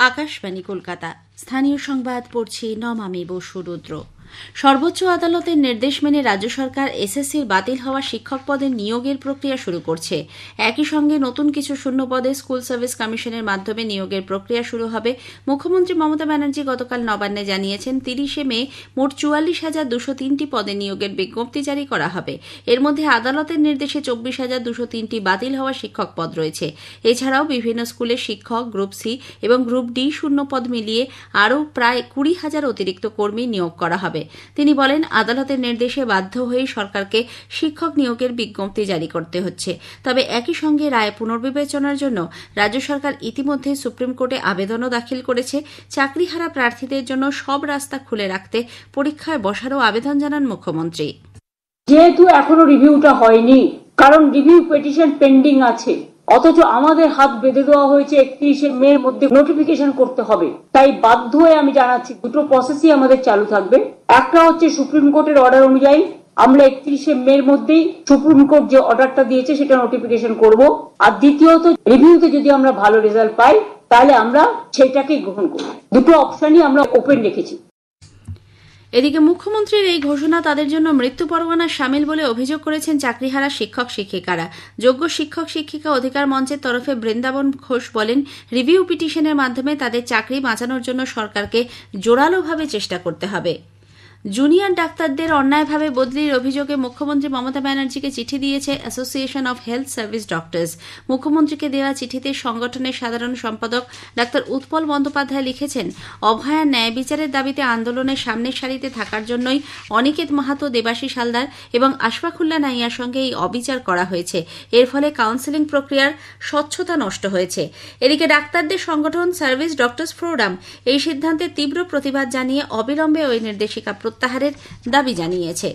আকাশবাণী কলকাতা। স্থানীয় সংবাদ পড়ছি নমামি বসু রুদ্র। সর্বোচ্চ আদালতের নির্দেশ মেনে রাজ্য সরকার এসএসসির বাতিল হওয়া শিক্ষক পদের নিয়োগের প্রক্রিয়া শুরু করছে। একই সঙ্গে নতুন কিছু শূন্য পদে স্কুল সার্ভিস কমিশনের মাধ্যমে নিয়োগের প্রক্রিয়া শুরু হবে। মুখ্যমন্ত্রী মমতা ব্যানার্জি গতকাল নবান্নে জানিয়েছেন ৩০ মে মোট ৪৪,২০৩টি পদে নিয়োগের বিজ্ঞপ্তি জারি করা হবে। এর মধ্যে আদালতের নির্দেশে ২৪,২০৩টি বাতিল হওয়া শিক্ষক পদ রয়েছে। এছাড়াও বিভিন্ন স্কুলের শিক্ষক, গ্রুপ সি এবং গ্রুপ ডি শূন্য পদ মিলিয়ে আরও প্রায় ২০,০০০ অতিরিক্ত কর্মী নিয়োগ করা হবে। তিনি বলেন, আদালতের নির্দেশে বাধ্য হয়ে সরকারকে শিক্ষক নিয়োগের বিজ্ঞপ্তি জারি করতে হচ্ছে। তবে একই সঙ্গে রায় পুনর্বিবেচনার জন্য রাজ্য সরকার ইতিমধ্যে সুপ্রিম কোর্টে আবেদনও দাখিল করেছে। চাকরিহারা প্রার্থীদের জন্য সব রাস্তা খুলে রাখতে পরীক্ষায় বসারও আবেদন জানান মুখ্যমন্ত্রী। যেহেতু এখনো রিভিউটা হয়নি, কারণ রিভিউ পিটিশন পেন্ডিং আছে, অথচ আমাদের হাত বেঁধে দেওয়া হয়েছে 31 মের মধ্যে নোটিফিকেশন করতে হবে। তাই বাধ্য হয়ে আমি জানাচ্ছি, দুটো প্রসেসই আমাদের চালু থাকবে। একটা হচ্ছে সুপ্রিম কোর্টের অর্ডার অনুযায়ী আমরা 31 মের মধ্যেই সুপ্রিম কোর্ট যে অর্ডারটা দিয়েছে সেটা নোটিফিকেশন করব। আর দ্বিতীয়ত, রিভিউতে যদি আমরা ভালো রেজাল্ট পাই তাহলে আমরা সেটাকেই গ্রহণ করব। দুটো অপশনই আমরা ওপেন রেখেছি। এদিকে মুখ্যমন্ত্রীর এই ঘোষণা তাদের জন্য মৃত্যু পরোয়ানা শামিল বলে অভিযোগ করেছেন চাকরিহারা শিক্ষক শিক্ষিকারা। যোগ্য শিক্ষক শিক্ষিকা অধিকার মঞ্চের তরফে বৃন্দাবন ঘোষ বলেন, রিভিউ পিটিশনের মাধ্যমে তাদের চাকরি বাঁচানোর জন্য সরকারকে জোরালোভাবে চেষ্টা করতে হবে। জুনিয়র ডাক্তারদের অন্যায়ভাবে বদলির অভিযোগে মুখ্যমন্ত্রী মমতা ব্যানার্জিকে চিঠি দিয়েছে association of health service doctors. মুখ্যমন্ত্রীকে দেওয়া চিঠিতে সংগঠনের সাধারণ সম্পাদক ডাক্তার উৎপল বন্দ্যোপাধ্যায় লিখেছেন, অভয়ার ন্যায় বিচারের দাবিতে আন্দোলনের সামনের সারিতে থাকার জন্যই অনিকেত মাহাতো, দেবাশিস হালদার এবং আশফাকুল্লা নাইয়ার সঙ্গে এই অবিচার করা হয়েছে। এর ফলে কাউন্সেলিং প্রক্রিয়ার স্বচ্ছতা নষ্ট হয়েছে। এদিকে ডাক্তারদের সংগঠন সার্ভিস ডক্টরস ফোরাম এই সিদ্ধান্তের তীব্র প্রতিবাদ জানিয়ে অবিলম্বে ওই নির্দেশিকা প্রত্যাহারের দাবি জানিয়েছে।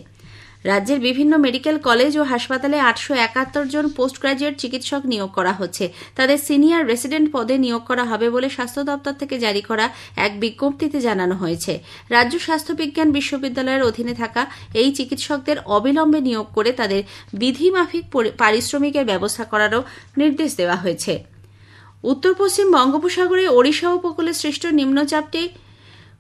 রাজ্যের বিভিন্ন মেডিকেল কলেজ ও হাসপাতালে ৮৭১ জন পোস্ট গ্রাজুয়েট চিকিৎসক নিয়োগ করা হচ্ছে। তাদের সিনিয়র রেসিডেন্ট পদে নিয়োগ করা হবে বলে স্বাস্থ্য দপ্তর থেকে জারি করা এক বিজ্ঞপ্তিতে জানানো হয়েছে। রাজ্য স্বাস্থ্য বিজ্ঞান বিশ্ববিদ্যালয়ের অধীনে থাকা এই চিকিৎসকদের অবিলম্বে নিয়োগ করে তাদের বিধিমাফিক পারিশ্রমিকের ব্যবস্থা করারও নির্দেশ দেওয়া হয়েছে। উত্তর পশ্চিম বঙ্গোপসাগরে ওড়িশা উপকূলে সৃষ্ট নিম্নচাপটি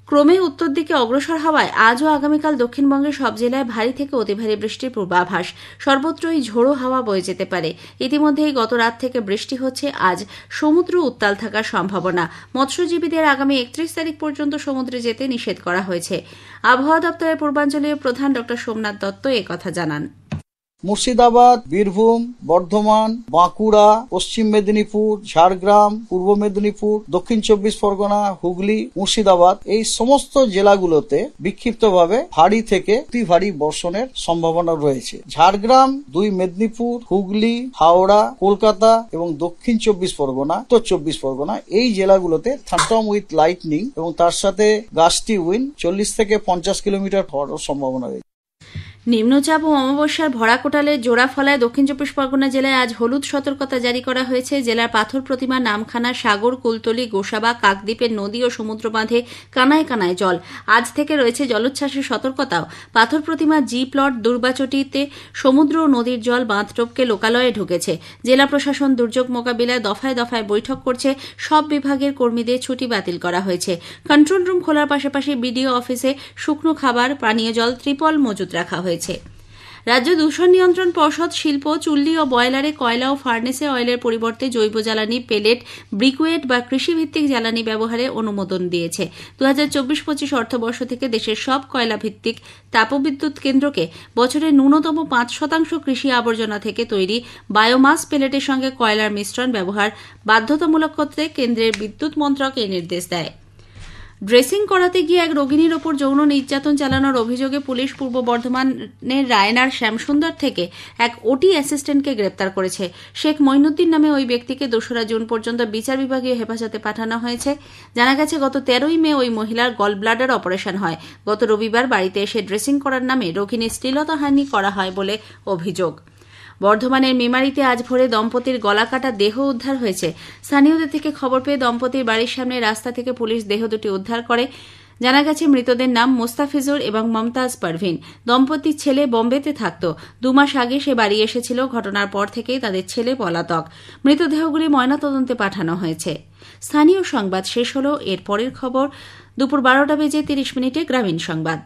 ক্রমে উত্তর দিকে অগ্রসর হওয়ায় আজ ও আগামীকাল দক্ষিণবঙ্গের সব জেলায় ভারী থেকে অতি ভারী বৃষ্টির পূর্বাভাস। সর্বত্রই ঝোড়ো হাওয়া বয়ে যেতে পারে। ইতিমধ্যেই গত রাত থেকে বৃষ্টি হচ্ছে। আজ সমুদ্র উত্তাল থাকার সম্ভাবনা। মৎস্যজীবীদের আগামী 31 তারিখ পর্যন্ত সমুদ্রে যেতে নিষেধ করা হয়েছে। আবহাওয়া দপ্তরের পূর্বাঞ্চলীয় প্রধান ডক্টর সোমনাথ দত্ত একথা জানান। মুর্শিদাবাদ, বীরভূম, বর্ধমান, বাঁকুড়া, পশ্চিম মেদিনীপুর, ঝাড়গ্রাম, পূর্ব মেদিনীপুর, দক্ষিণ 24 পরগনা, হুগলি, মুর্শিদাবাদ এই সমস্ত জেলাগুলোতে বিক্ষিপ্তভাবে ভারী থেকে অতি ভারী বর্ষণের সম্ভাবনা রয়েছে। ঝাড়গ্রাম, 2 মেদিনীপুর, হুগলি, হাওড়া, কলকাতা এবং দক্ষিণ 24 পরগনা, উত্তর 24 পরগনা এই জেলাগুলোতে থান্ডারস্টর্ম উইথ লাইটনিং এবং তার সাথে গাস্টি উইন্ড 40 থেকে 50 কিলোমিটার হওয়ার সম্ভাবনা রয়েছে। নিম্নচাপ ও অমাবস্যার ভরা কোটালে জোড়া ফলায় দক্ষিণ 24 পরগনা জেলায় আজ হলুদ সতর্কতা জারি করা হয়েছে। জেলার পাথর প্রতিমা, নামখানা, সাগর, কুলতলি, গোসাবা, কাকদ্বীপের নদী ও সমুদ্র বাঁধে কানায় কানায় জল। আজ থেকে রয়েছে জলোচ্ছ্বাসের সতর্কতাও। পাথর প্রতিমা, জি প্লট, দুর্বাচটিতে সমুদ্র ও নদীর জল বাঁধ টপকে লোকালয়ে ঢুকেছে। জেলা প্রশাসন দুর্যোগ মোকাবিলায় দফায় দফায় বৈঠক করছে। সব বিভাগের কর্মীদের ছুটি বাতিল করা হয়েছে। কন্ট্রোল রুম খোলার পাশাপাশি বিডিও অফিসে শুকনো খাবার, পানীয় জল, ত্রিপল মজুত রাখা হয়েছে। রাজ্য দূষণ নিয়ন্ত্রণ পর্ষদ শিল্প, চুল্লি ও বয়লারে কয়লা ও ফার্নেসে অয়েলের পরিবর্তে জৈব জ্বালানি, পেলেট, ব্রিকুয়েট বা কৃষিভিত্তিক জ্বালানি ব্যবহারে অনুমোদন দিয়েছে। 2024-25 অর্থবর্ষ থেকে দেশের সব কয়লা ভিত্তিক তাপবিদ্যুৎ কেন্দ্রকে বছরে ন্যূনতম 5% কৃষি আবর্জনা থেকে তৈরি বায়োমাস পেলেটের সঙ্গে কয়লার মিশ্রণ ব্যবহার বাধ্যতামূলক করতে কেন্দ্রের বিদ্যুৎ মন্ত্রক এই নির্দেশ দেয়। ড্রেসিং করাতে গিয়ে এক রোগিণীর ওপর যৌন নির্যাতন চালানোর অভিযোগে পুলিশ পূর্ব বর্ধমানের রায়নার শ্যামসুন্দর থেকে এক ওটি অ্যাসিস্ট্যান্টকে গ্রেপ্তার করেছে। শেখ মঈনুদ্দিন নামে ওই ব্যক্তিকে 2রা জুন পর্যন্ত বিচার বিভাগীয় হেফাজতে পাঠানো হয়েছে। জানা গেছে, গত 13ই মে ওই মহিলার গল ব্লাডার অপারেশন হয়। গত রবিবার বাড়িতে এসে ড্রেসিং করার নামে রোগিণীর শ্লীলতাহানি করা হয় বলে অভিযোগ। বর্ধমানের মেমারিতে আজ ভোরে দম্পতির গলাকাটা দেহ উদ্ধার হয়েছে। স্থানীয়দের থেকে খবর পেয়ে দম্পতির বাড়ির সামনে রাস্তা থেকে পুলিশ দেহ দুটি উদ্ধার করে। জানা গেছে মৃতদের নাম মোস্তাফিজুর এবং মমতাজ পারভিন। দম্পতির ছেলে বোম্বেতে থাকত। 2 মাস আগে সে বাড়ি এসেছিল। ঘটনার পর থেকেই তাদের ছেলে পলাতক। মৃতদেহগুলি ময়নাতদন্তে পাঠানো হয়েছে। স্থানীয় সংবাদ শেষ হল। এর পরের খবর দুপুর 12টা বেজে 30 মিনিটে গ্রামীণ সংবাদ।